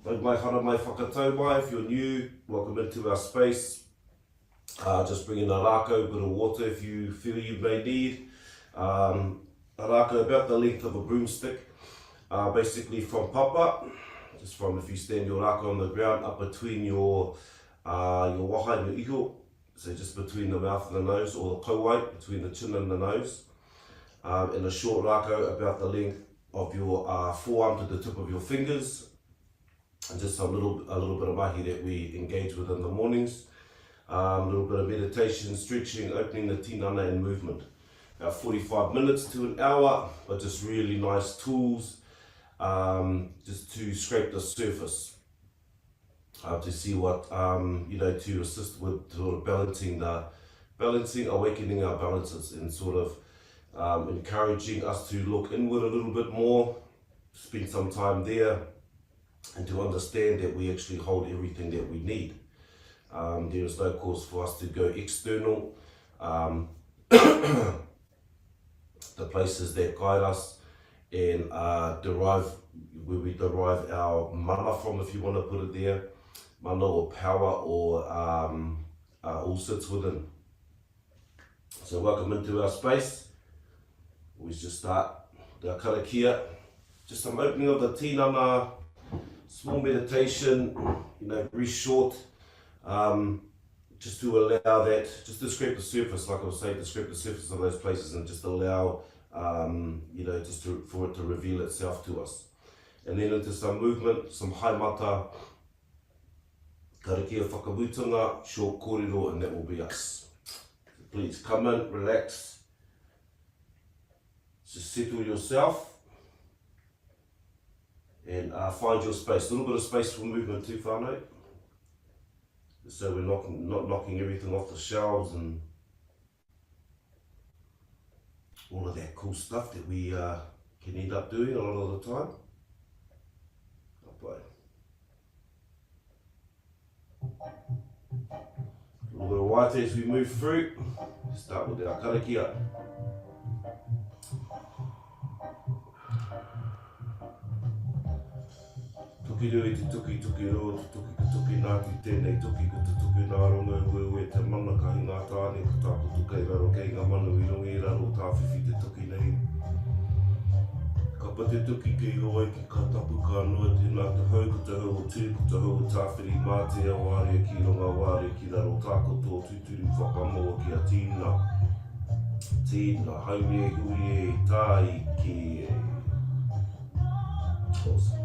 Mai hara mai whakatau mai. If you're new, welcome into our space. Just bring in a rākau, bit of water if you feel you may need. A rākau about the length of a broomstick, basically from papa, just from if you stand your rākau on the ground up between your waha and your iho, so just between the mouth and the nose, or the kauai, between the chin and the nose. And a short rākau about the length of your forearm to the tip of your fingers, and just a little bit of mahi that we engage with in the mornings. A little bit of meditation, stretching, opening the tinana and movement. About 45 minutes to an hour, but just really nice tools just to scrape the surface, to see what, to assist with sort of balancing, awakening our balances, and sort of encouraging us to look inward a little bit more, spend some time there, and to understand that we actually hold everything that we need. There is no cause for us to go external. The places that guide us and where we derive our mana from, if you want to put it there, mana or power, or all sits within. So welcome into our space. We just start with our karakia, just some opening of the tinana, small meditation, very short. Just to allow that, just to scrape the surface, like I was saying, to scrape the surface of those places, and just allow, for it to reveal itself to us. And then into some movement, some haimata, karakia whakamutunga, short kōrero, and that will be us. So please come in, relax, just settle yourself, and find your space. A little bit of space for movement too, Whānau. So we're not knocking everything off the shelves and all of that cool stuff that we can end up doing a lot of the time. A little bit of waite as we move through. Start with our karakia. Tuki rui te tuki, tuki ro, te tuki ka tuki nā ki tēnei tuki ko te tuki nā rongo ue te mana ka hi ngā tāne ko tāko tukai raro kei ngā manu I rongo I raro tā whiwhi te tuki nei. Ka pa te tuki ki roa ki ka tapu ka noa tēnā te hau ko te hau o tū ko te hau o tāwhiri mā te awārea ki ronga wārea ki raro tāko tō tūturu whakamoa ki a tīna. Tīna, haue hui tāi ki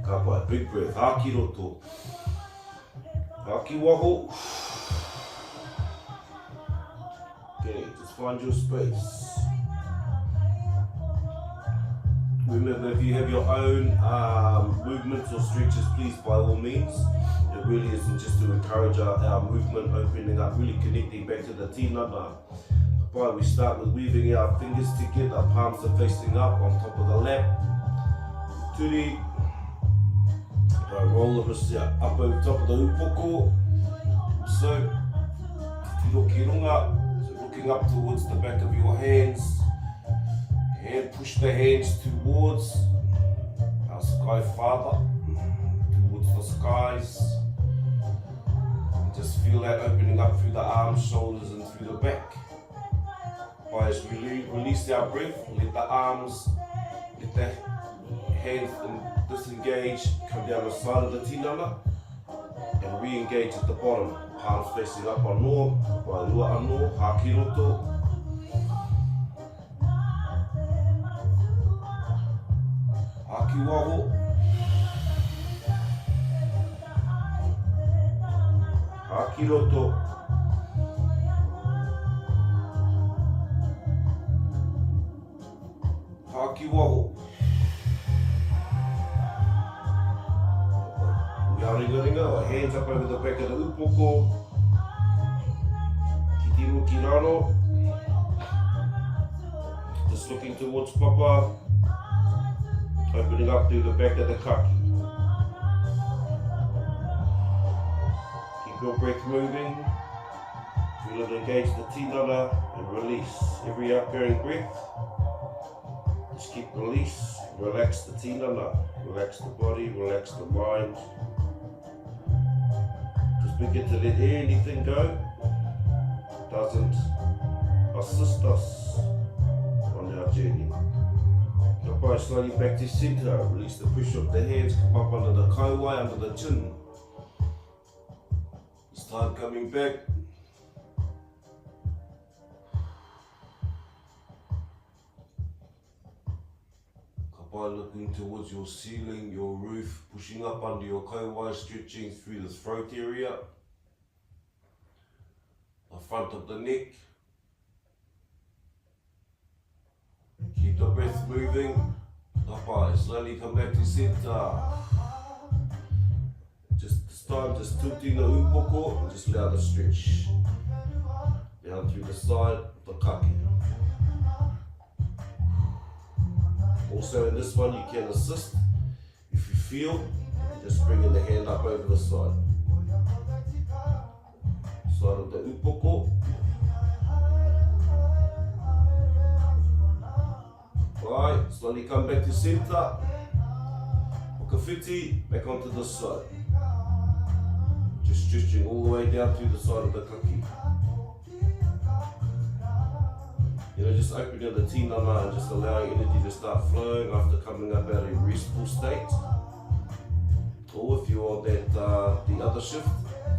ka pai, big breath, haki roto, haki waho. Okay, just find your space. Remember, if you have your own movements or stretches, please, by all means. It really isn't just to encourage our movement, opening up, really connecting back to the tinana. But we start with weaving our fingers together, our palms are facing up on top of the lap. Turi. Roll the wrists up over top of the upoko. So, tiro runga, so looking up towards the back of your hands, and push the hands towards our sky father, towards the skies. And just feel that opening up through the arms, shoulders, and through the back. As we release our breath, let the arms, let the hands disengage, come down the side of the tinana, and re-engage at the bottom. Palms facing up anō, Wairua anō, haki roto. Haki waho. Haki roto. Haki waho. Ringa, hands up over the back of the upoko. Ki tiro ki raro. Just looking towards papa. Opening up through the back of the kaki. Keep your breath moving. Feel it engage the tinana and release. Every outgoing breath, just keep release. Relax the tinana. Relax the body, relax the mind. begin to let anything go. Doesn't assist us on our journey. Kapai slowly back to centre, release the pressure of the hands, come up under the kauai, under the chin. This time coming back. Kapai looking towards your ceiling, your roof, pushing up under your kauai, stretching through the throat area, the front of the neck. Keep the breath moving. Kapai, slowly come back to centre. Just this time, just tilting the upoko and just allow the stretch. Down through the side of the kaki. Also in this one you can assist. If you feel, just bringing the hand up over the side. Side of the upoko. Right, slowly come back to centre. Wakawhiti, back onto the side. Just stretching all the way down through the side of the kaki. You know, just opening the tinana and just allowing energy to start flowing after coming up out of a restful state. Or if you're on that the other shift,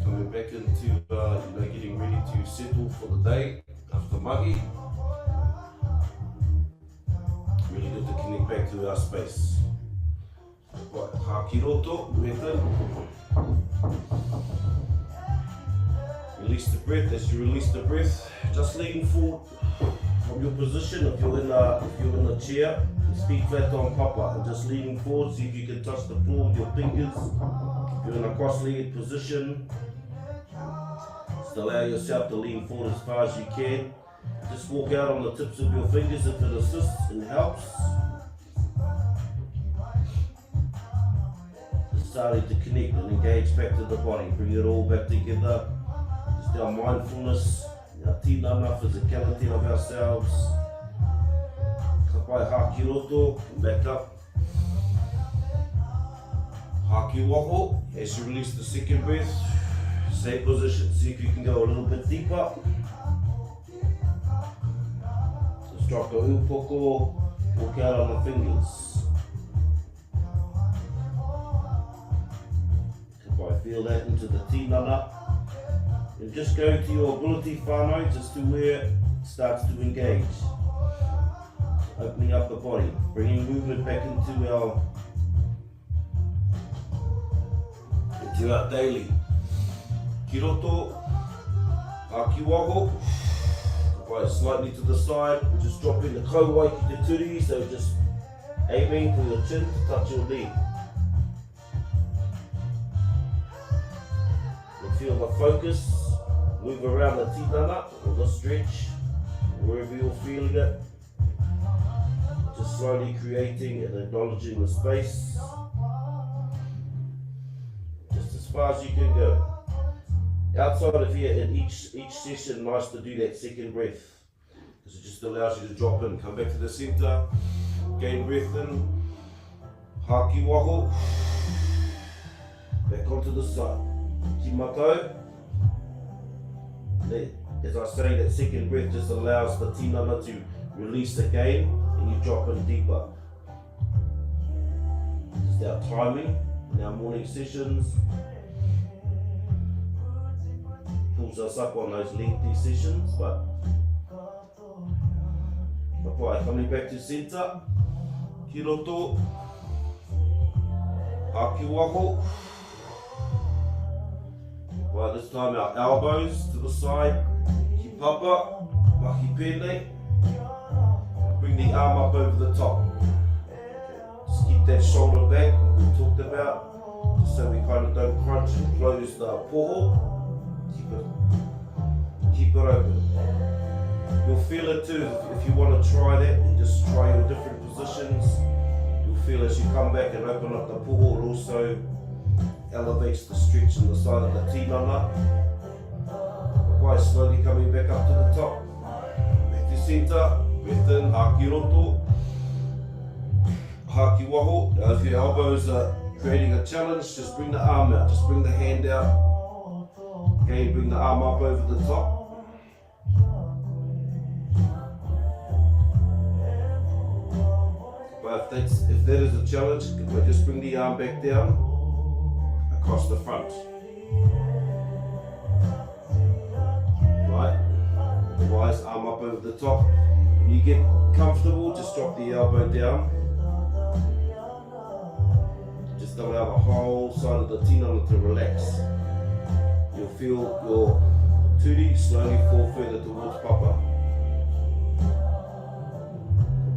coming back into you know, getting ready to settle for the day after mahi. Really good to connect back to our space. Right, hakiroto, breath in. Release the breath. As you release the breath, just lean forward from your position. If you're in a chair, your feet flat on papa, and just leaning forward. See if you can touch the floor with your fingers. If you're in a cross-legged position, just allow yourself to lean forward as far as you can. Just walk out on the tips of your fingers if it assists and helps. Just starting to connect and engage back to the body. Bring it all back together. Just our mindfulness, our tinana, physicality of ourselves. Kapai haki roto, come back up. Haki waho, as you release the second breath, same position. See if you can go a little bit deeper. Just drop the upoko, walk out on the fingers. Kapai, feel that into the tinana. And just go to your ability whānau, just to where it starts to engage. Opening up the body, bringing movement back into our daily. Kiroto, haki waho, kapai slightly to the side, and just dropping the kauai ki te turi, so just aiming for your chin to touch your knee. And feel the focus. Move around the tinana or the stretch, wherever you're feeling it. Just slowly creating and acknowledging the space. Just as far as you can go. Outside of here, in each session, nice to do that second breath. Because it just allows you to drop in, come back to the centre, gain breath in, haki waho, back onto the side. Ki mātou. As I say, that second breath just allows the tinana to release again and you drop in deeper. Just our timing in our morning sessions pulls us up on those lengthy sessions, but coming back to centre, kiroto, haki waho. Well, this time our elbows to the side, ki papa, mahi pēnei. Bring the arm up over the top. Just keep that shoulder back, we talked about, just so we kind of don't crunch and close the poho. Keep it open. You'll feel it too if you want to try that and just try your different positions. You'll feel as you come back and open up the poho, it also elevates the stretch on the side of the tinana. Quite slowly coming back up to the top. Back to centre, breath in, haki roto, haki waho. Now if your elbows are creating a challenge, just bring the arm out, just bring the hand out. Again, bring the arm up over the top. But if that is a challenge, just bring the arm back down across the front. Right? Otherwise, arm up over the top. When you get comfortable, just drop the elbow down. Just allow the whole side of the tinana to relax. You'll feel your turi slowly fall further towards papa.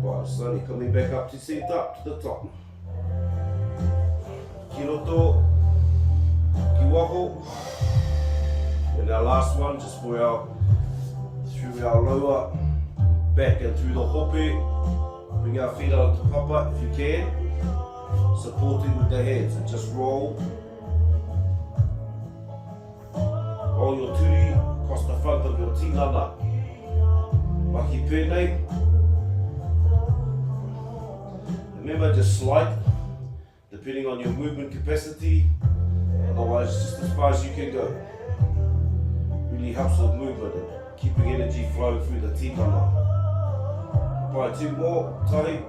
Right, slowly coming back up to centre, up to the top. Ki roto, ki waho. And our last one, just for through our lower back and through the hope. Bring our feet out to papa if you can. Supporting with the hands and just roll. Roll your turi across the front of your tinana. Mahi pēnei. Remember, just slide, depending on your movement capacity. Otherwise, just as far as you can go. Really helps with movement and keeping energy flowing through the tinana. Right, two more. Tahi.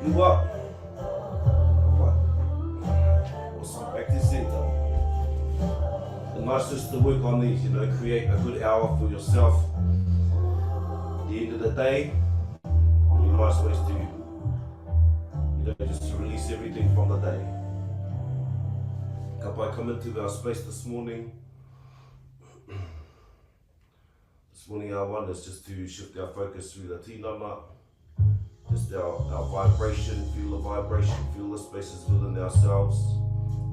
Lua. Awesome. Back to center. And nice just to work on these, create a good hour for yourself. At the end of the day, really nice ways to, just to release everything from the day. Ka pai come into our space this morning. This morning our one is just to shift our focus through the tinana. Just our vibration, feel the vibration, feel the spaces within ourselves.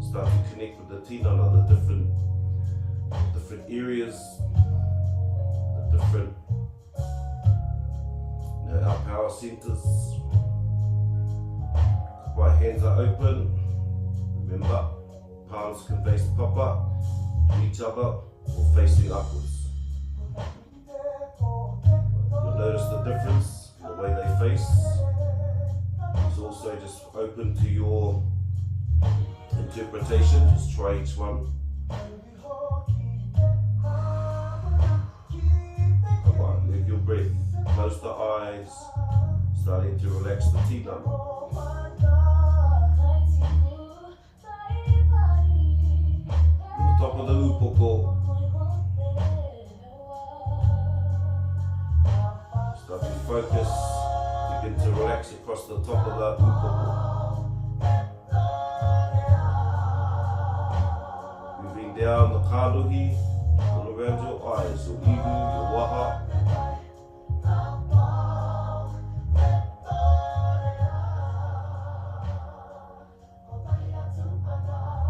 Start to connect with the tinana, the different areas, the different, our power centers. Right, hands are open. Remember, palms can face papa, each other, or facing upwards. You'll notice the difference in the way they face. It's also just open to your interpretation. Just try each one. Right, move your breath. Close the eyes. Starting to relax the tinana. On the top of the upoko. Start to focus. Begin to relax across the top of that upoko. Moving down the kāruhi, all around your eyes, your ihu, your waha.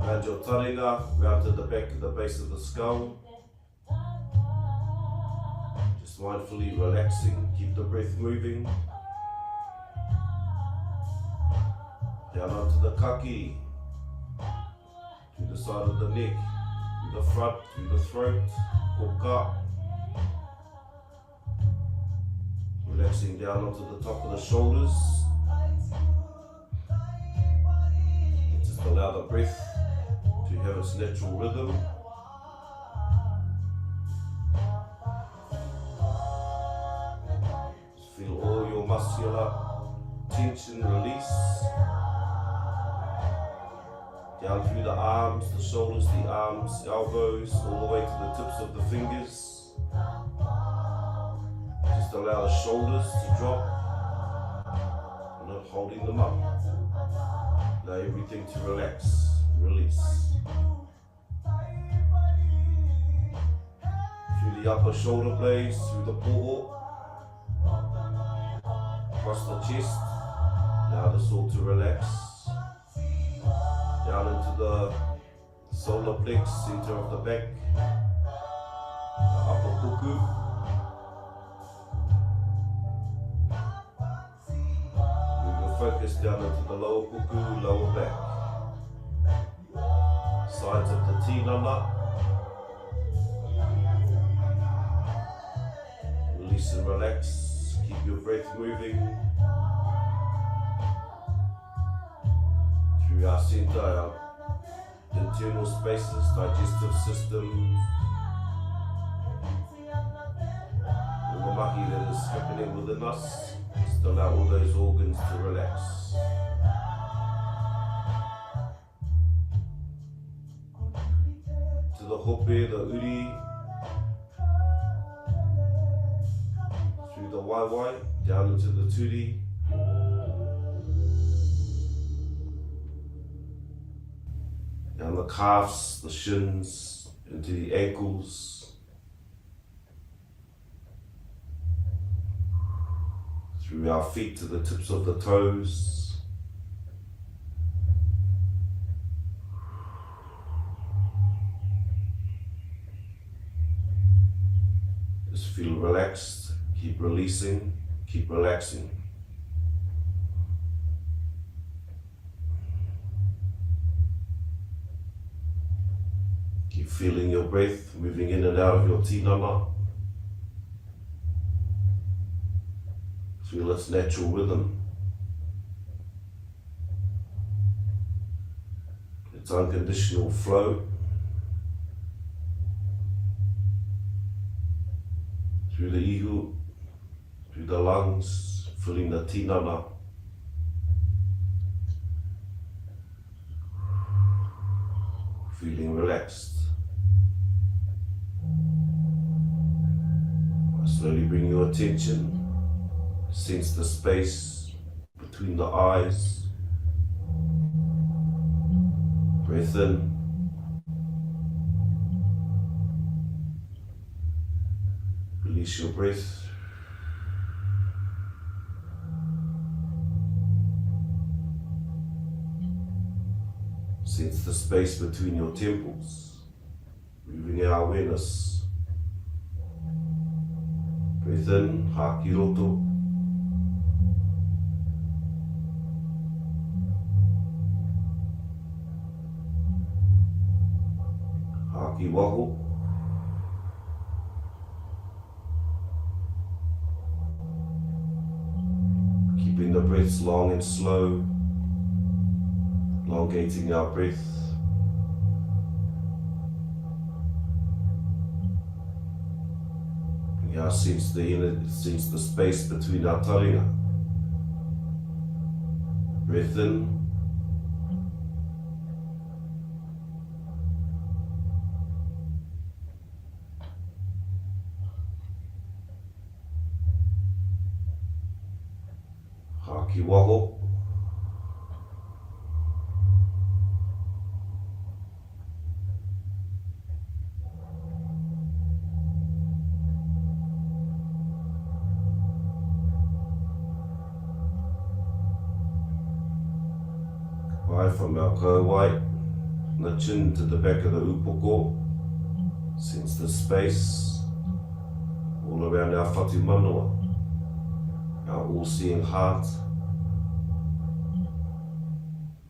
Around your taringa, round to the back of the base of the skull. Just mindfully relaxing, keep the breath moving. Down onto the kaki, to the side of the neck, to the front, to the throat, koka. Relaxing down onto the top of the shoulders. Just allow the breath to have its natural rhythm. Just feel all your muscular tension release. Down through the arms, the shoulders, the arms, elbows, all the way to the tips of the fingers. Just allow the shoulders to drop. You're not holding them up. Allow everything to relax, release. Through the upper shoulder blades, through the poho. Across the chest. Allow this all to relax. Down into the solar plex, center of the back, the upper puku. Move your focus down into the lower puku, lower back. Sides of the tinana. Release and relax. Keep your breath moving. Through our center, internal spaces, digestive systems, all the mahi that is happening within us, just allow all those organs to relax. To the hope, the uri, through the waiwai, down into the turi, down the calves, the shins, into the ankles, through our feet to the tips of the toes. Just feel relaxed, keep releasing, keep relaxing. Keep feeling your breath moving in and out of your tinana. Feel its natural rhythm, its unconditional flow. Through the ihu, through the lungs, filling the tinana. Feeling relaxed. Slowly bring your attention, sense the space between the eyes. Breath in. Release your breath. Sense the space between your temples, moving our awareness. Breath in, haki roto. Haki waho. Keeping the breaths long and slow, elongating our breath. Now sense the space between our taringa. Breath in. Haki waho. From our kauai, from the chin to the back of the upoko. Sense the space all around our whatu manawa, our all-seeing heart,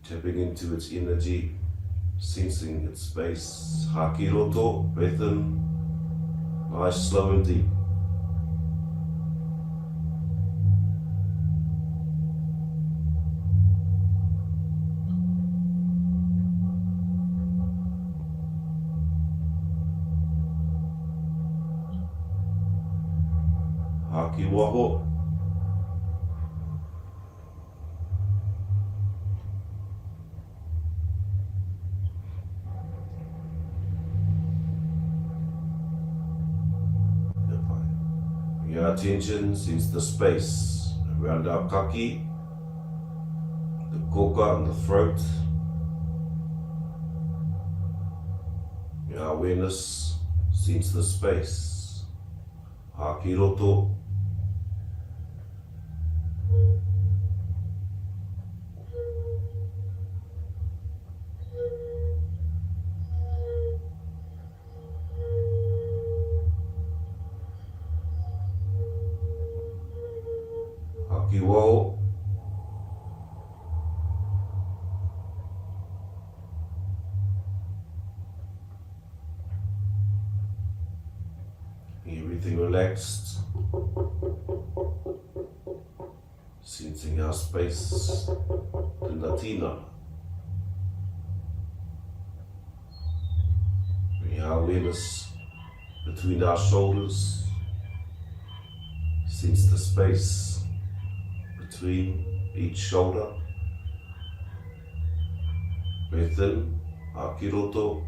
tapping into its energy, sensing its space. Haki roto, breath in, nice, slow and deep. Haki waho. Bring our attention, sense the space around our kaki, the koka and the throat. Bring our awareness, sense the space. Haki roto. Haki waho. Everything relaxed. Sensing our space in the tina. our awareness between our shoulders. Sense the space between each shoulder. Breath in, Akiroto.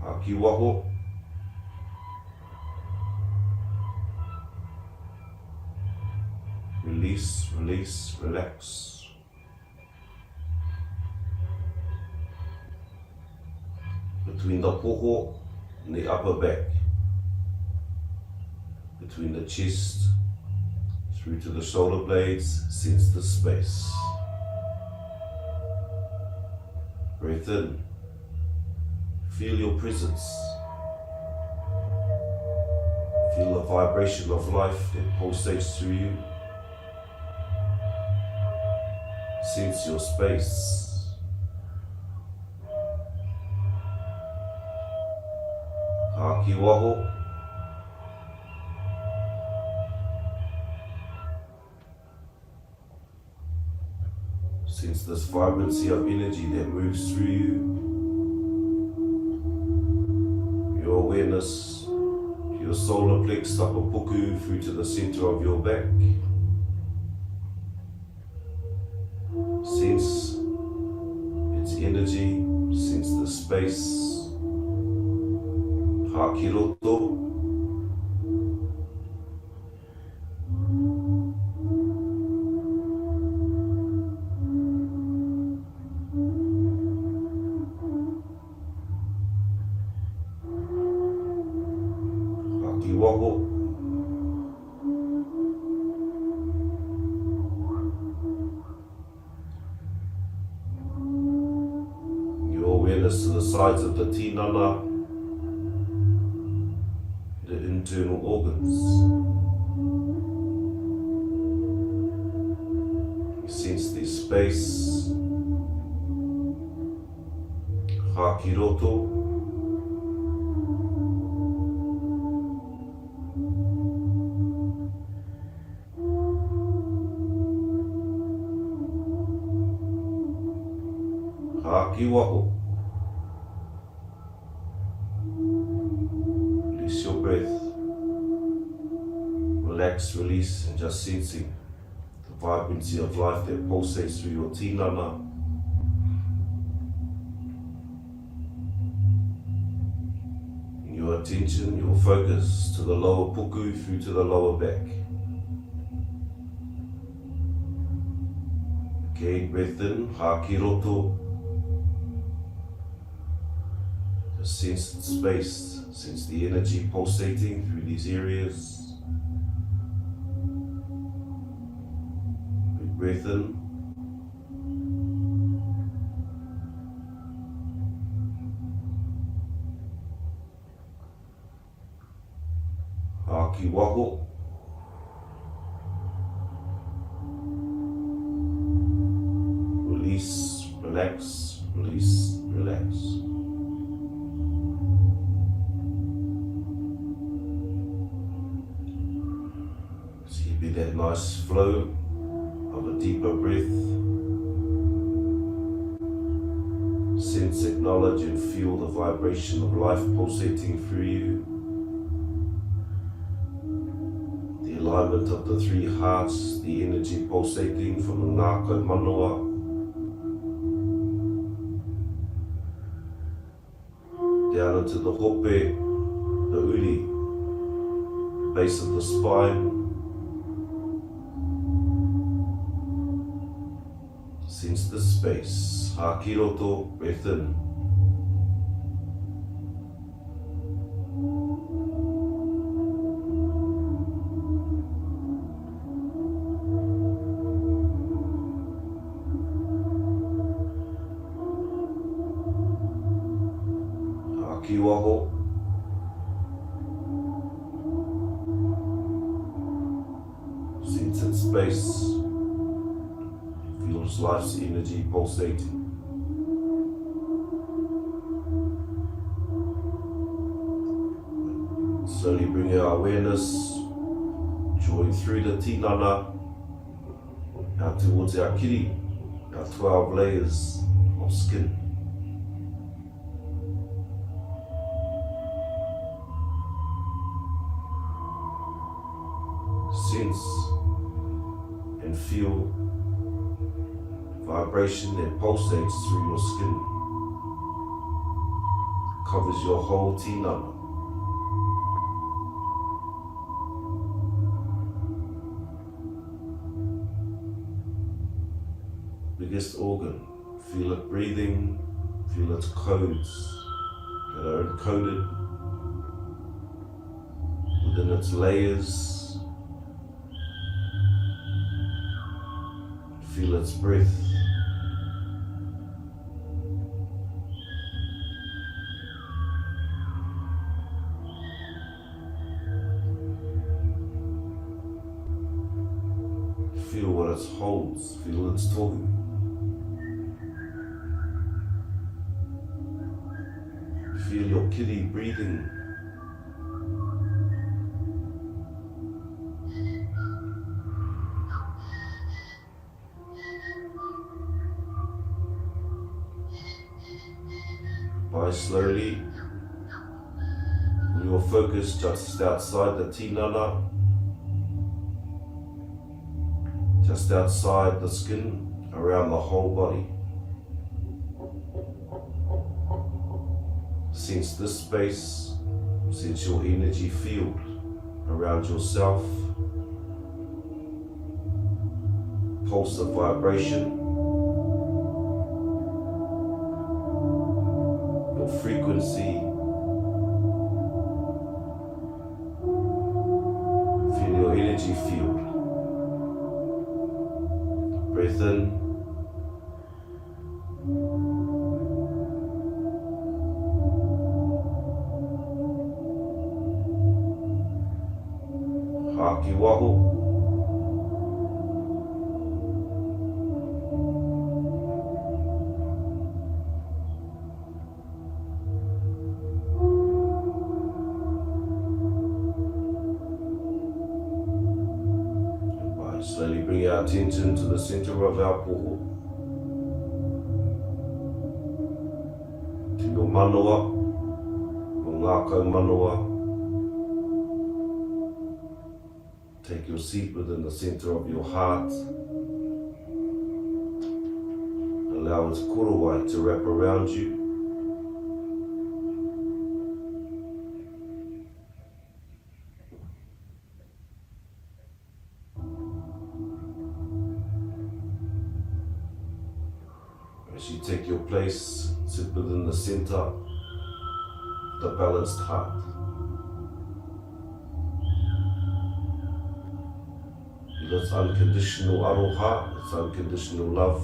Akiwaho. Release, release, relax. Between the poho and the upper back. Between the chest through to the shoulder blades, sense the space. Breath in. Feel your presence. Feel the vibration of life that pulsates through you. Sense your space. Akiwaho. Sense this vibrancy of energy that moves through you. Your awareness, your solar plex, upper puku, through to the center of your back. Sense its energy, sense the space. Hakiroto. Hakiwaho. Awareness to the sides of the Tinana, the internal organs. Sense the space. Hakiroto. Hakiwaho. Release your breath. Relax, release, and just sensing the vibrancy of life that pulsates through your tinana. Your attention, your focus to the lower puku through to the lower back. Again, breath in, hakiroto. Just sense the space, sense the energy pulsating through these areas. Big breath in. Hakiwaho. Release, relax, release, relax. See, be that nice flow of a deeper breath. Sense, acknowledge and feel the vibration of life pulsating through you. The alignment of the three hearts, the energy pulsating from the Ngākau Manoa. Down into the hope, the uri, base of the spine. Sense the space. Hakiroto, breath in. Hakiwaho. Sense its space. Feels life's energy pulsating. Slowly bring our awareness drawing through the tinana out towards our kiri, our 12 layers of skin. Sense and feel vibration that pulsates through your skin, covers your whole tinana. Biggest organ, feel it breathing, feel its codes that are encoded within its layers. Feel its breath. Feel what it holds, feel its talking. Feel your kiri breathing. By slowly, with your focus just outside the tinana, just outside the skin, around the whole body. Sense this space, sense your energy field around yourself, pulse of vibration, your frequency, feel your energy field. Breath in. Haki waho. Slowly bring our attention to the center of our poho. To your manawa, your Ngākau manawa. Take your seat within the center of your heart. Allow its korowai to wrap around you. As you take your place, sit within the center, the balanced heart. Feel its unconditional aroha, its unconditional love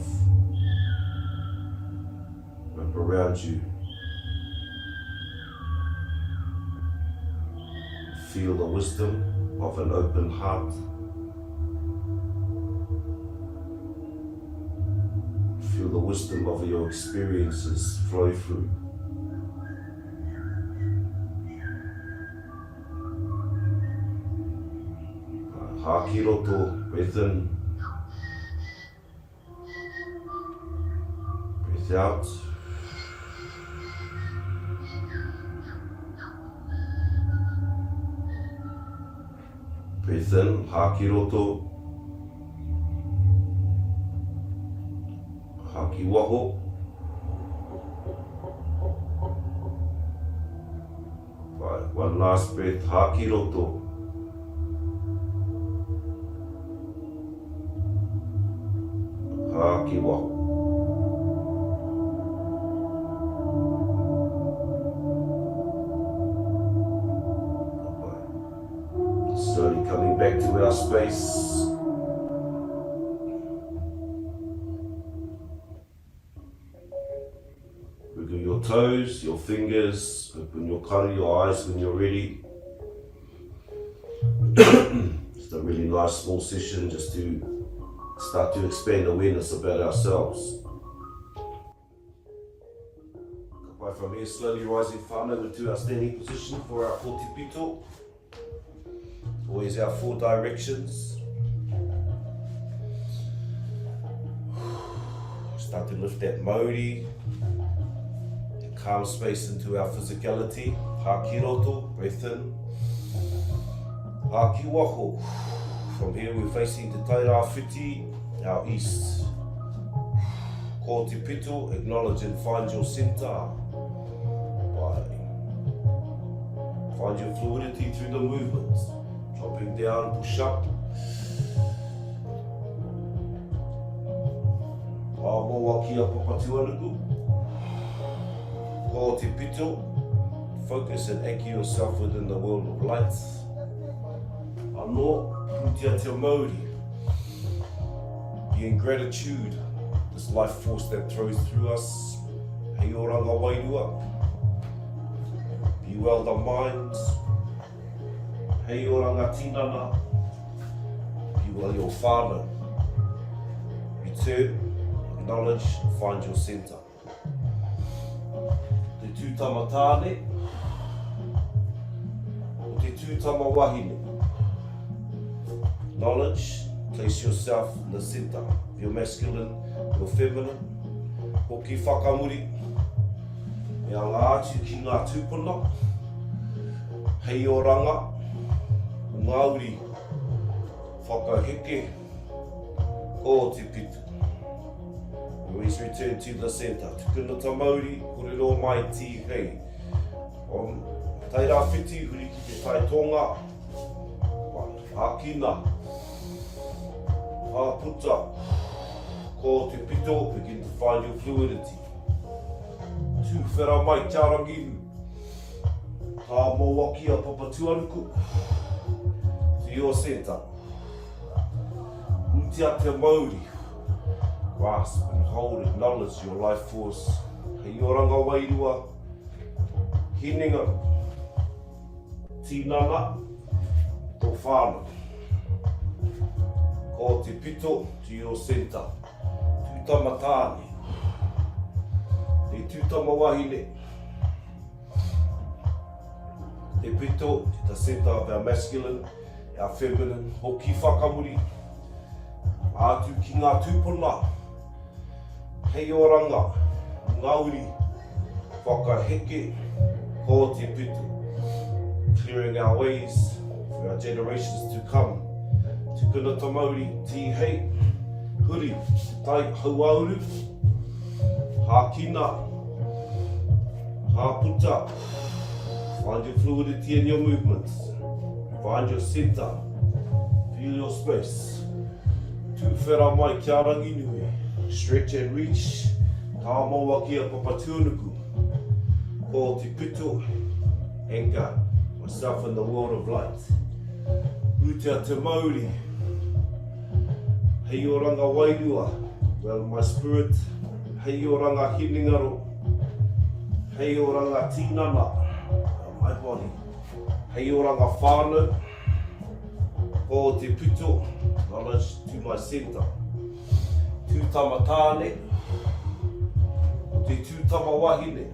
wrap around you. Feel the wisdom of an open heart. Feel the wisdom of your experiences flow through. Haki roto, breath in, breath out. Breath in, haki roto. Haki waho. Right, one last breath, haki roto. Haki waho. Right. Slowly coming back to our space. Wiggle your toes, your fingers, open your kari, your eyes when you're ready. Just a really nice small session just to start to expand awareness about ourselves. Kapai from here, slowly rising whānau into our standing position for our kōtipito. Always our 4 directions. Start to lift that Māori, that calm space into our physicality. Hā ki roto, breath in. Hā ki waho. From here we're facing Te Taira Whiti, our east. Ko te pito, acknowledge and find your center. Find your fluidity through the movement. Dropping down, push up. Amoa kia papatuanuku. Ko te pito. Focus and anchor yourself within the world of light. Anō, putia te Māori. Be in gratitude, this life force that throws through us. Hei oranga Wairua. Be well the mind. Hei oranga Tinana. Be well your Whānau. Return, acknowledge, find your center. Te tūtama tāne. O te tūtama wahine. Knowledge, place yourself in the center. Your masculine, your feminine. Hoki whakamuri. Mea ngā atu ki ngā tūpuna. Hei oranga. Māori. Whakaheke. Ko te pitu. Always return to the center. Tukuna ta Māori, korero mai ti hei. Om Taira Whiti, huri ki te tai tonga. Hākina. Hāputa. Ko te pito, begin to find your fluidity. Tū whera mai kia rangihu. Tā moa kia papatuanuku. To your center. Utia te Māori. Grasp and hold, acknowledge your life force. Hei oranga Wairua. Hinengaro. Tinana. Tō Whānau. Ko te pito to your center. Tūtama tāne. Te tūtama wahine. Te pito to the center of our masculine, our feminine. Hoki whakamuri. Atu ki ngā tūpuna. Hei oranga. Ngāuri. Whakaheke. Ko te pito. Clearing our ways for our generations to come. Tukuna ta Māori, ti hei, huri, tai hauauru, hākina, hāputa. Find your fluidity in your movements. Find your center. Feel your space. Tū whera mai kia rangi nui. Stretch and reach. Tā maua kia papatuanuku. Ko te pito, anchor myself in the world of light. Utia te Māori. Hei oranga Wairua. Well, my spirit. Hei oranga Hinengaro. Hei oranga Tinana. My body. Hei oranga Whānau. Ko te pito. Knowledge to my center. Tūtama tāne. Te tūtama wahine.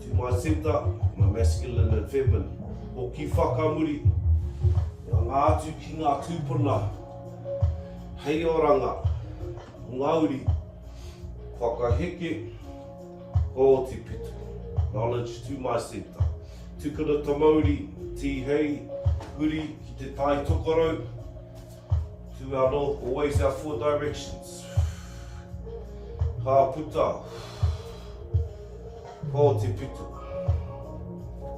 To my center, my masculine and feminine. Hoki whakamuri. Ngā atu ki ngā tūpuna. Hei oranga. Ngāuri. Whakaheke. Ko te pito. Knowledge to my center. Tukuna ta Māori. Ti hei. Huri ki te tai tokoro. To our north, always our 4 directions. Hāputa. Ko te pito.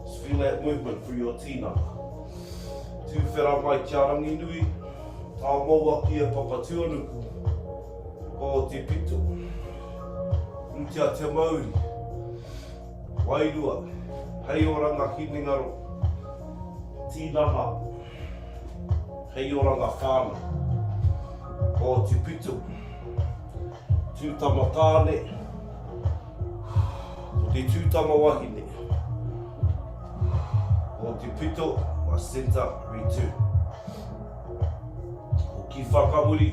Just feel that movement through your tinana. Tū whera mai kia rangi nui. Tā maua kia papatuanuku. Ko te pito. Utia te Māori. Wairua. Hei oranga Hinengaro. Tinana. Hei oranga Whānau. Ko te pito. Tūtama tāne. Ko te tūtama wahine. Ko te pito. My center, return. Hoki whakamuri.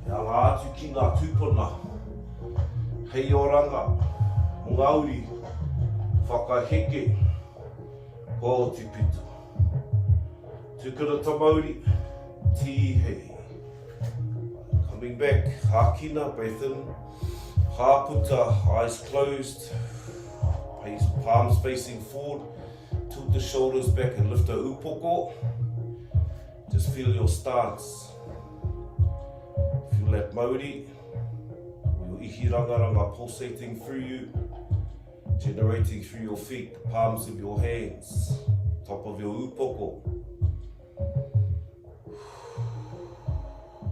Mea ngā atu ki ngā tūpuna. Hei oranga. Ngāuri. Whakaheke. o te pito. Tukura ta Māori, ti hei. Coming back, hākina, breath in. Hāputa, eyes closed. Palms facing forward. Tilt the shoulders back and lift a upoko. Just feel your stance. Feel that Māori. Your ihi rangaranga pulsating through you. Generating through your feet, the palms of your hands. Top of your upoko.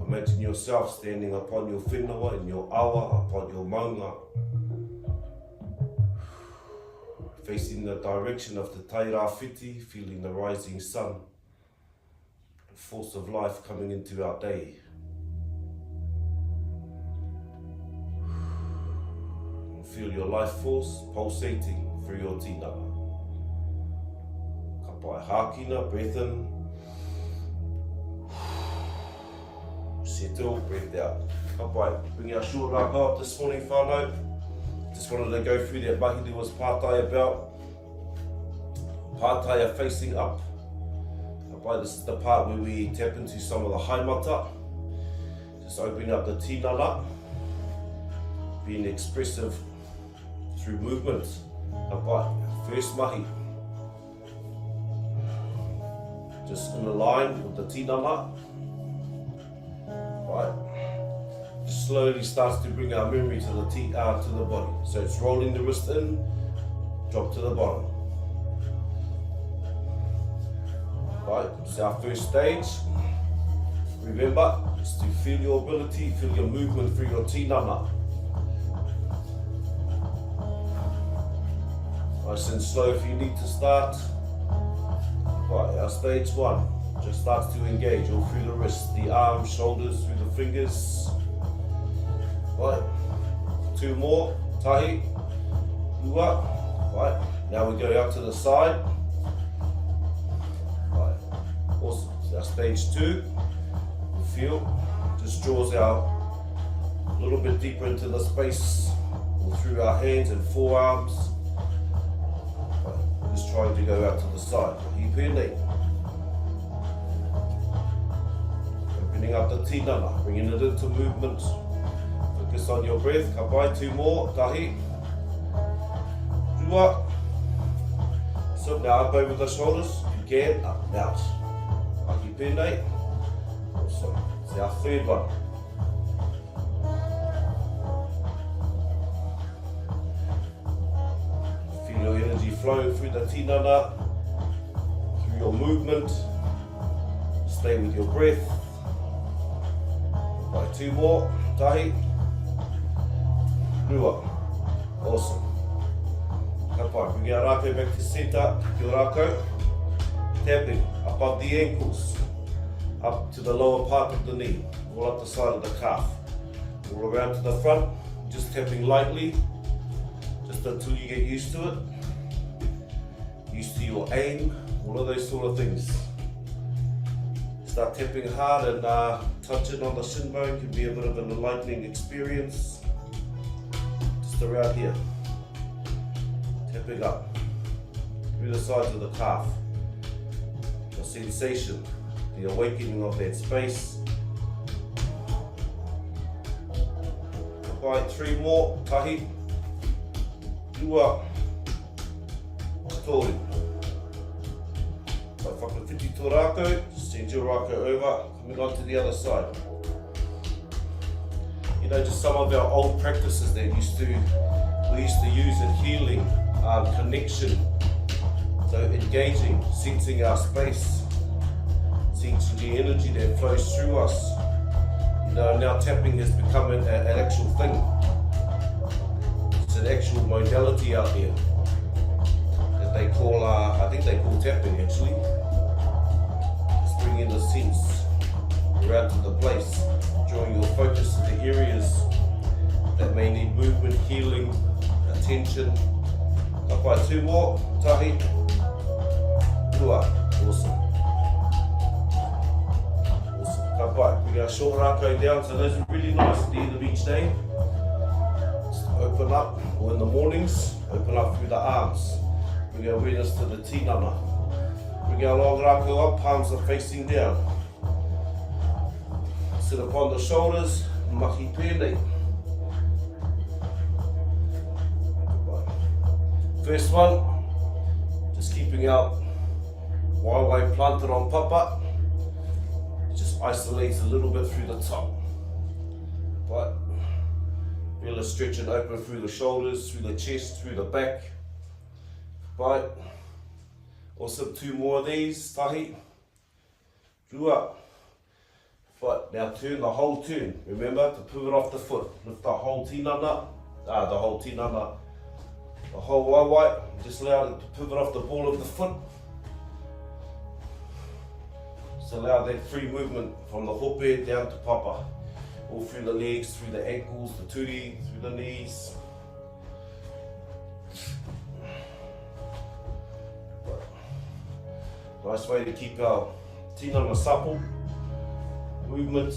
Imagine yourself standing upon your whenua and your awa, upon your maunga. Facing the direction of the taira whiti, feeling the rising sun. The force of life coming into our day. And feel your life force pulsating through your tinana. Ka pai hākina, breath in. Settle, breathe out. Ka pai, bring our short rākau up this morning, Whānau. Just wanted to go through that mahi there was pātai about. Pātai are facing up. Ka pai, this is the part where we tap into some of the haimata. Just opening up the tinana. Being expressive through movement. Ka pai, first mahi. Just in a line with the tinana. Right. Just slowly starts to bring our memory to the body. So it's rolling the wrist in, drop to the bottom. Right, it's our first stage. Remember, it's to feel your ability, feel your movement through your tinana. Nice and slow if you need to start. Right, our stage one. Just starts to engage all through the wrists, the arms, shoulders, through the fingers. Right, 2 more, tahi, ua. Right, now we go out to the side. Right, awesome. So our stage 2, you feel, just draws out a little bit deeper into the space, all through our hands and forearms. Right, just trying to go out to the side. Hipene. Opening up the tinana, bringing it into movement. Focus on your breath. Ka pai, 2 more, tahi. Rua. So now up over the shoulders. You can, up and out. Aki pēnei. Awesome. It's our third one. Feel your energy flowing through the tinana, through your movement. Stay with your breath. Right, 2 more, tahi, rua, awesome. Ka pai, bring our rākau back to centre, kia rākau, tapping above the ankles, up to the lower part of the knee, all up the side of the calf, all around to the front, just tapping lightly, just until you get used to it, used to your aim, all of those sort of things. Start tapping hard and touching on the shin bone can be a bit of an enlightening experience. Just around here. Tapping up through the sides of the calf. The sensation, the awakening of that space. Right, 3 more, tahi. Ua. Tori. Whakawhiti tō rākau, send your rākau over, coming on to the other side. You know, just some of our old practices that we used to use in healing, connection, so engaging, sensing our space, sensing the energy that flows through us. You know, now tapping has become an actual thing. It's an actual modality out there that they call, I think they call tapping actually. Just bringing the sense around to the place, drawing your focus to the areas that may need movement, healing, attention. Ka pai, 2 more, tahi, ua, awesome. Ka pai, bring our short rākau down, so those are really nice at the end of each day. Just open up, or in the mornings, open up through the arms. Bring our awareness to the tinana. Bring our long rākau up, palms are facing down. Sit upon the shoulders, mahi pēnei. First one, just keeping our waiwai planted on papa. Just isolates a little bit through the top. But feel a stretch and open through the shoulders, through the chest, through the back. But also 2 more of these, tahi. Rua. But now turn the whole turn. Remember to pivot off the foot. Lift the whole tinana, the whole waiwai. Just allow it to pivot off the ball of the foot. Just allow that free movement from the hope down to papa. All through the legs, through the ankles, the turi, through the knees. Nice way to keep our tinana supple. Movement,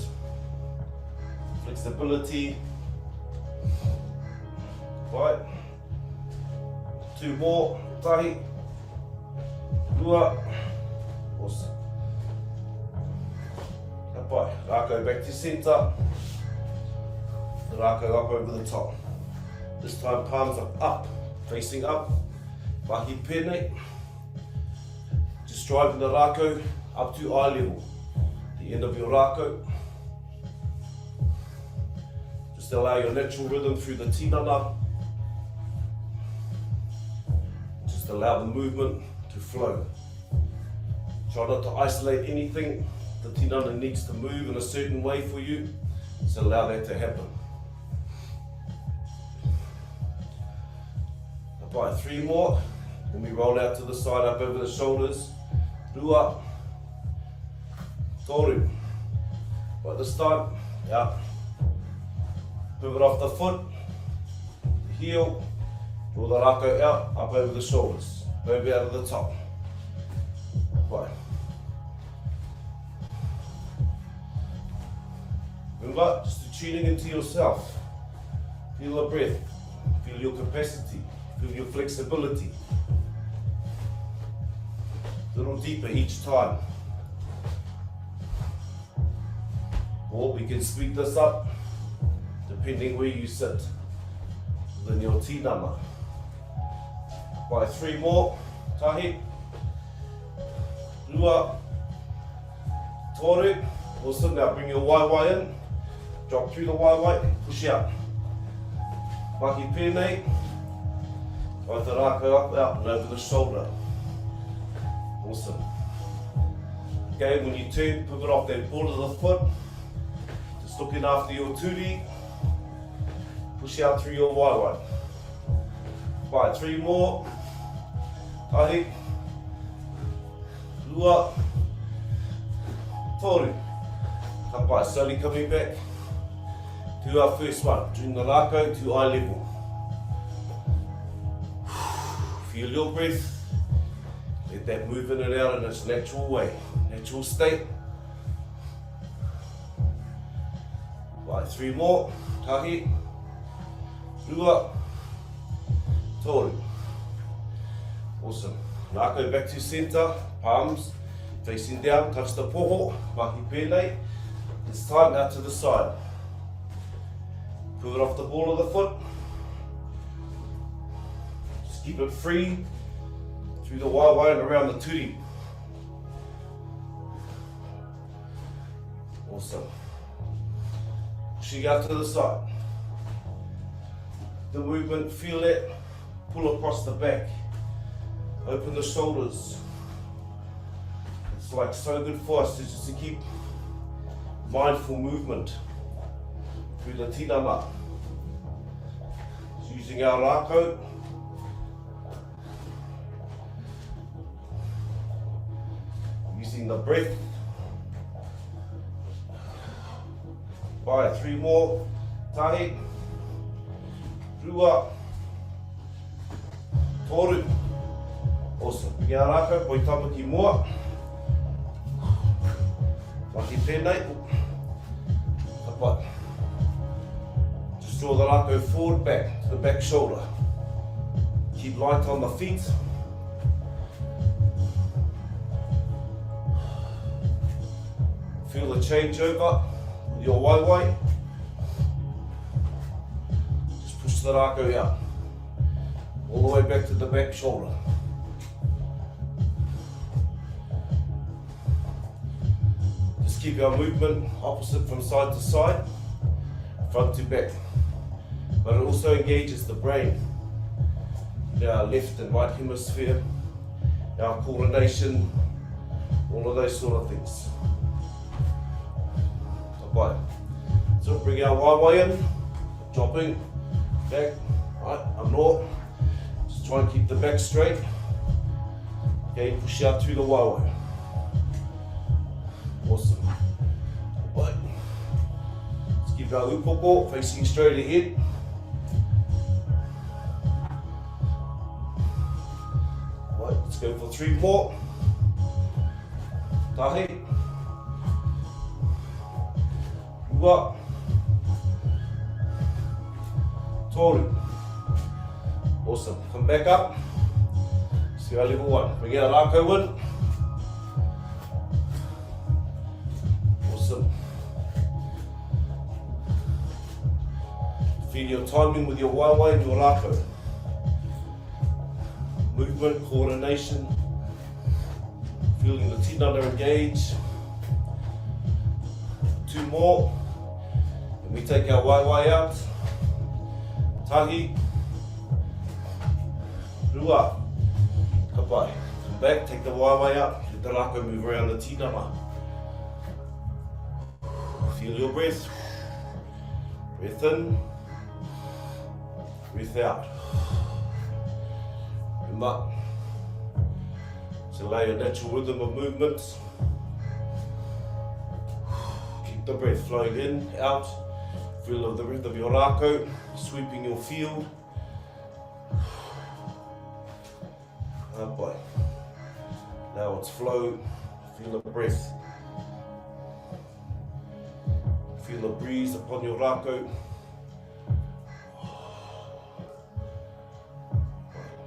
flexibility. Right. 2 more, tahi. Rua. Awesome. Apai, rākau back to centre. The rākau up over the top. This time palms are up, facing up. Mahi pēnei. Just driving the rākau up to eye level. The end of your rākau. Just allow your natural rhythm through the tinana. Just allow the movement to flow. Try not to isolate anything. The tinana needs to move in a certain way for you, so allow that to happen. Apply 3 more, then we roll out to the side, up over the shoulders. Rua. Toru. But this time, yeah. Pivot off the foot, the heel, draw the rākau out, up over the shoulders, maybe out of the top. Right. Remember, just tuning into yourself. Feel the breath, feel your capacity, feel your flexibility. A little deeper each time. Or we can speed this up depending where you sit within your tinana. By 3 more, tahi. Rua. Toru. Awesome, now bring your waiwai in. Drop through the waiwai, push out. Mahi pēnei. Both the rākau up, out and over the shoulder. Awesome. Okay, when you turn, pivot off that ball of the foot. Just looking after your turi. Push out through your waiwai. By 3 more. Tahi. Rua. Toru. Kapai, slowly coming back to our first one. Bring the rākau to eye level. Feel your breath. Let that move in and out in its natural way, natural state. Right, 3 more. Tahi. Rua. Toru. Awesome. Rākau back to centre, palms facing down, touch the poho, mahi pēnei. This time out to the side. Pivot off the ball of the foot. Just keep it free through the waiwai and around the turi. Awesome. Pushing out to the side. The movement, feel it, pull across the back. Open the shoulders. It's like so good for us just to keep mindful movement through the tinana. Just using our rākau. Using the breath. By 3 more. Tahi. Rua. Toru. Awesome. Pigi a rākau, poi tapaki moa. Mahi pēnei. Tapai. Just draw the rākau forward back to the back shoulder. Keep light on the feet. Feel the changeover with your waiwai. Just push the rākau out, all the way back to the back shoulder. Just keep our movement opposite from side to side, front to back. But it also engages the brain, our left and right hemisphere, our coordination, all of those sort of things. Right. So bring our waiwai in, dropping, back, right, up north. Just try and keep the back straight. Okay, push out through the waiwai. Awesome. Right. Let's keep our upoko facing straight ahead. Right, let's go for 3 more. Tahi. Ua. Tori. Awesome. Come back up. See our level 1. Bring our rākau in. Awesome. Feel your timing with your waiwai and your rākau. Movement, coordination. Feeling the tinana engage. 2 more. And we take our waiwai out. Tahi. Rua. Kapai. Come back, take the waiwai out. Let the rākau move around the tinana. Feel your breath. Breath in. Breath out. Remember, to allow your natural rhythm of movement. Keep the breath flowing in, out. Feel of the rhythm of your rākau, sweeping your field. Apai. Now it's flow, feel the breath. Feel the breeze upon your rākau.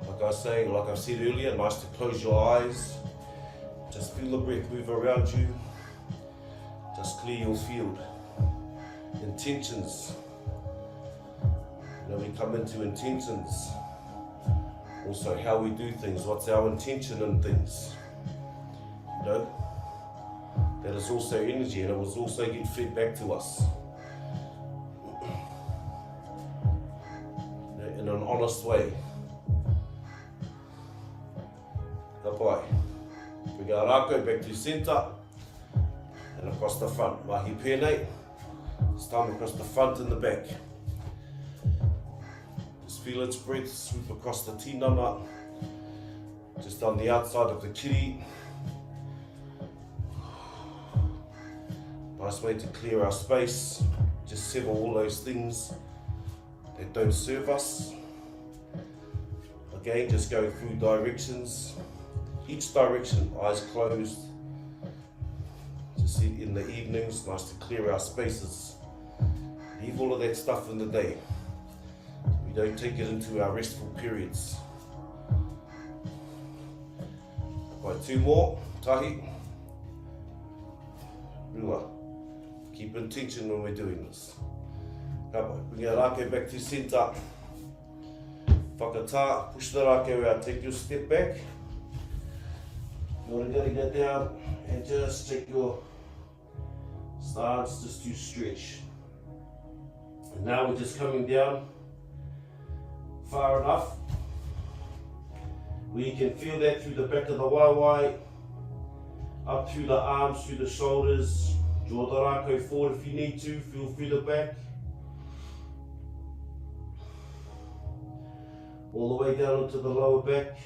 Like I was saying, like I've said earlier, nice to close your eyes. Just feel the breath move around you. Just clear your field. Intentions. Now we come into intentions. Also how we do things, what's our intention in things. You know, that is also energy and it will also get fed back to us. In an honest way. Kapai. Bring our rākau back to centre and across the front. Mahi pēnei. This time across the front and the back. Just feel its breath sweep across the tinana. Just on the outside of the kiri. Nice way to clear our space. Just sever all those things that don't serve us. Again, just going through directions. Each direction, eyes closed. Just in the evenings, nice to clear our spaces. Leave all of that stuff in the day. We don't take it into our restful periods. Right, 2 more. Tahi. Rua. Keep intention when we're doing this. Bring our rākau back to centre. Whakatā, push the rākau out, take your step back. You're going to go down and just take your stance just to stretch. And now we're just coming down far enough where you can feel that through the back of the waiwai, up through the arms, through the shoulders. Draw the rākau forward if you need to, feel through the back. All the way down into the lower back.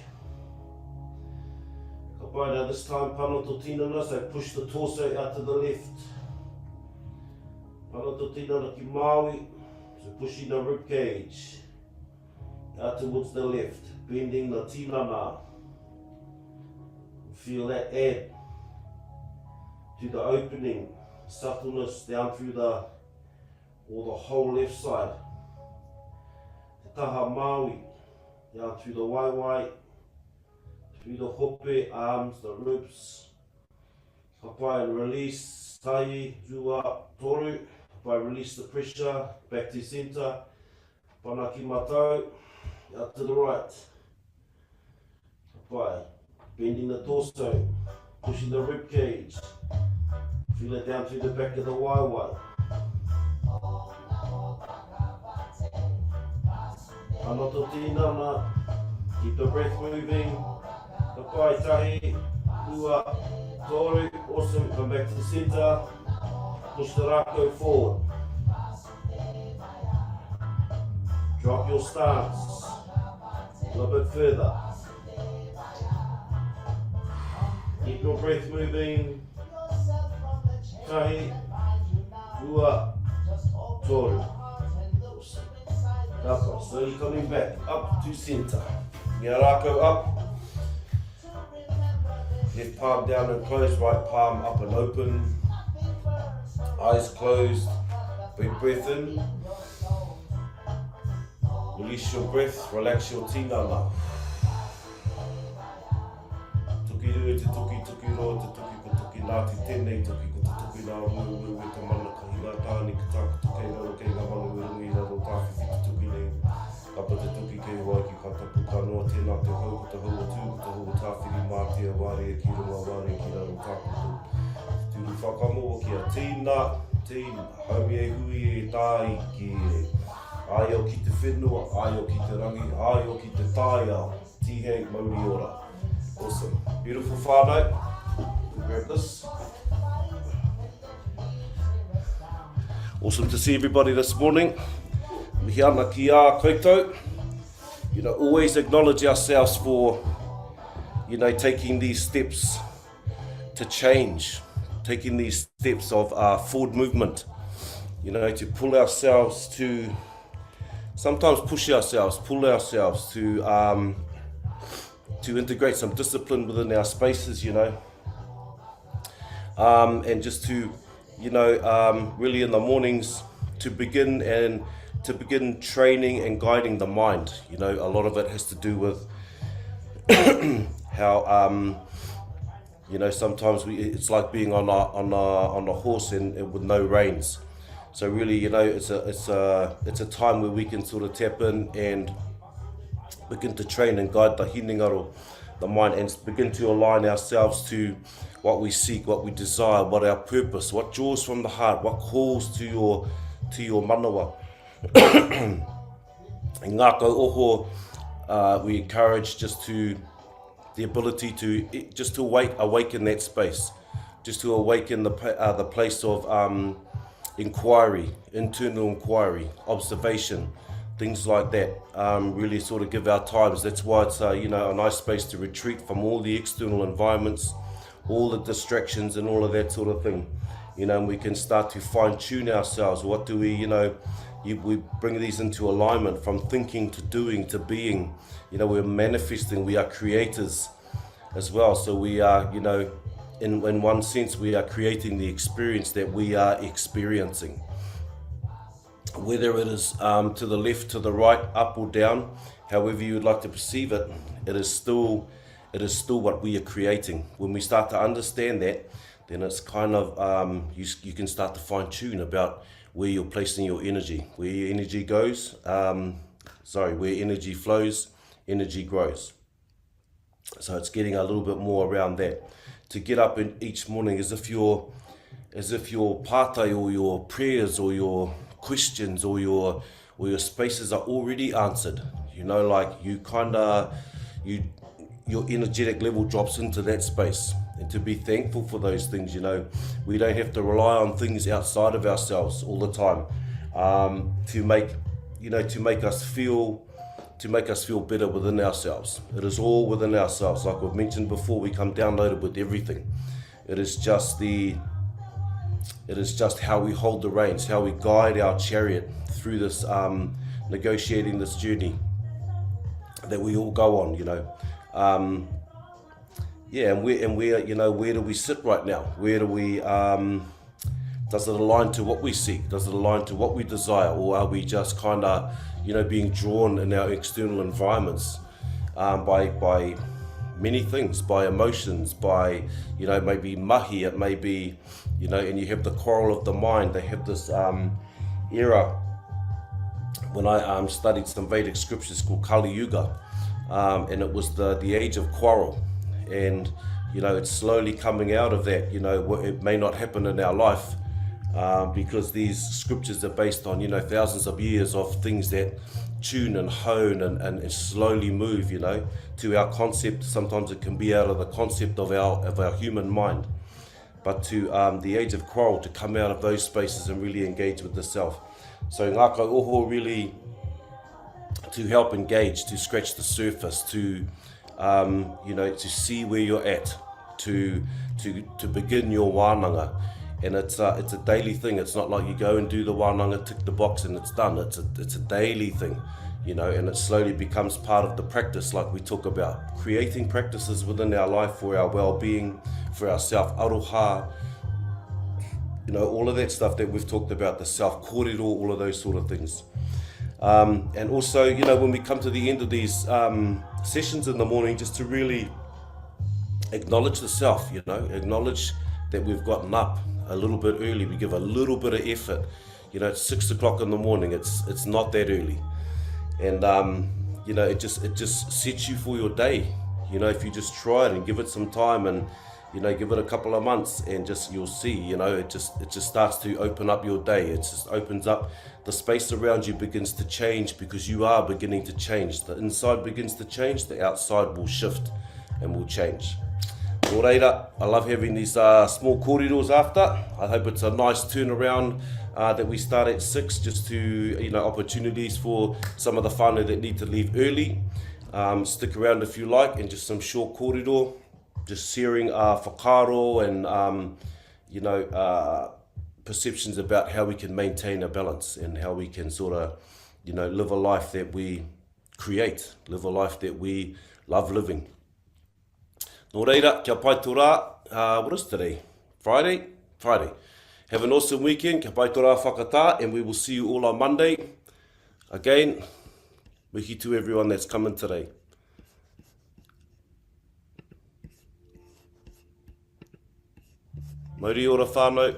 Kapai, now this time panoto tinana, so push the torso out to the left. Panoto tinana ki Māori, so pushing the rib cage out towards the left, bending the tinana. Feel that add to the opening, suppleness down through the whole left side. Te taha Māori, down through the waiwai, through the hope, arms, the ribs. Kapai and release. Tai, rua, toru. If I release the pressure, back to centre. Pana ki matau, out to the right. Pai, bending the torso, pushing the rib cage. Feel it down through the back of the Wairua. Mahi Tinana, keep the breath moving. Pai, tahi, rua, toru. Awesome, come back to the centre. Push the Rākau forward. Drop your stance a little bit further. Keep your breath moving. Tahi, rua, toru. Ngākau, slowly coming back up to centre. Ngā Rākau up. Left palm down and closed, right palm up and open. Eyes closed. Big breath in. Release your breath, relax your tinana. Tuki rui te tuki, tuki roa te tuki, ko tuki nāti tēnei tuki, ko te tuki nā rungu e ka mana ka hinga tāni ka tāku tukei raro kei ngā mana rungi raro tāwhiwhi te tuki nei. Kapa te tuki kei waiki ka tapu ka noa tēnā te hau, ko te hau tū, ko te hau tāwhiri mātia wāre e ki runga wāre ki raro tāku tū. Tūru whakamoa ki a tīna, tīna, haumi e hui e tāi ki e. Ai o ki te whenua, ai o ki te rangi, ai o ki te tāia, tihei mauri ora. Awesome. Beautiful whānau. Grab this. Awesome to see everybody this morning. Mihi ana ki a koutou. You know, always acknowledge ourselves for, you know, taking these steps to change, taking these steps of forward movement, you know, to pull ourselves to, sometimes push ourselves, pull ourselves to integrate some discipline within our spaces, you know, and just to, you know, really in the mornings to begin training and guiding the mind. You know, a lot of it has to do with how, you know, sometimes it's like being on a horse and with no reins. So really, you know, it's a time where we can sort of tap in and begin to train and guide the Hinengaro, the mind, and begin to align ourselves to what we seek, what we desire, what our purpose, what draws from the heart, what calls to your manawa. In Ngākau Oho, we encourage the ability to just to awaken that space, just to awaken the place of inquiry, internal inquiry, observation, things like that. Really sort of give our times. That's why it's you know, a nice space to retreat from all the external environments, all the distractions and all of that sort of thing. You know, and we can start to fine tune ourselves. What do we, you know, we bring these into alignment, from thinking to doing to being. You know, we're manifesting, we are creators as well. So we are, you know, in one sense, we are creating the experience that we are experiencing. Whether it is to the left, to the right, up or down, however you would like to perceive it, it is still what we are creating. When we start to understand that, then it's kind of, you can start to fine tune about where you're placing your energy. Where your energy goes, where energy flows, energy grows. So it's getting a little bit more around that. To get up in each morning as if your pātai or your prayers or your questions or your spaces are already answered. You know, like your energetic level drops into that space, and to be thankful for those things. You know, we don't have to rely on things outside of ourselves all the time to make us feel better within ourselves. It is all within ourselves. Like we've mentioned before, we come downloaded with everything. It is just how we hold the reins, how we guide our chariot through this negotiating this journey that we all go on, you know. And where you know, where do we sit right now? Where do we does it align to what we seek? Does it align to what we desire? Or are we just kind of, you know, being drawn in our external environments by many things, by emotions, by, you know, maybe mahi, it may be, you know, and you have the quarrel of the mind. They have this era when I studied some Vedic scriptures called Kali Yuga, and it was the age of quarrel. And, you know, it's slowly coming out of that. You know, it may not happen in our life because these scriptures are based on, you know, thousands of years of things that tune and hone and slowly move, you know, to our concept. Sometimes it can be out of the concept of our human mind. But to the age of quarrel, to come out of those spaces and really engage with the self. So Ngākau Oho really to help engage, to scratch the surface, to you know, to see where you're at, to begin your wānanga. And it's a daily thing. It's not like you go and do the wānanga, tick the box and it's done. It's a daily thing, you know, and it slowly becomes part of the practice, like we talk about, creating practices within our life for our well-being, for our self-aroha, you know, all of that stuff that we've talked about, the self-kōrero, all of those sort of things. And also, you know, when we come to the end of these sessions in the morning, just to really acknowledge the self, you know, acknowledge that we've gotten up a little bit early. We give a little bit of effort. You know, it's 6 o'clock in the morning. It's not that early, and you know, it just sets you for your day. You know, if you just try it and give it some time, and you know, give it a couple of months, and just you'll see. You know, it just starts to open up your day. It just opens up. The space around you begins to change because you are beginning to change. The inside begins to change. The outside will shift and will change. Nō reira, I love having these small kōreros after. I hope it's a nice turnaround that we start at 6, just to, you know, opportunities for some of the whānau that need to leave early. Stick around if you like, and just some short kōrero, just sharing whakaro and, you know, perceptions about how we can maintain a balance and how we can sort of, you know, live a life that we create, live a life that we love living. Nō reira, kia pai tō rā, what is today? Friday? Friday. Have an awesome weekend, kia pai tō rā whakatā, and we will see you all on Monday. Again, mihi to everyone that's coming today. Mauri ora whānau.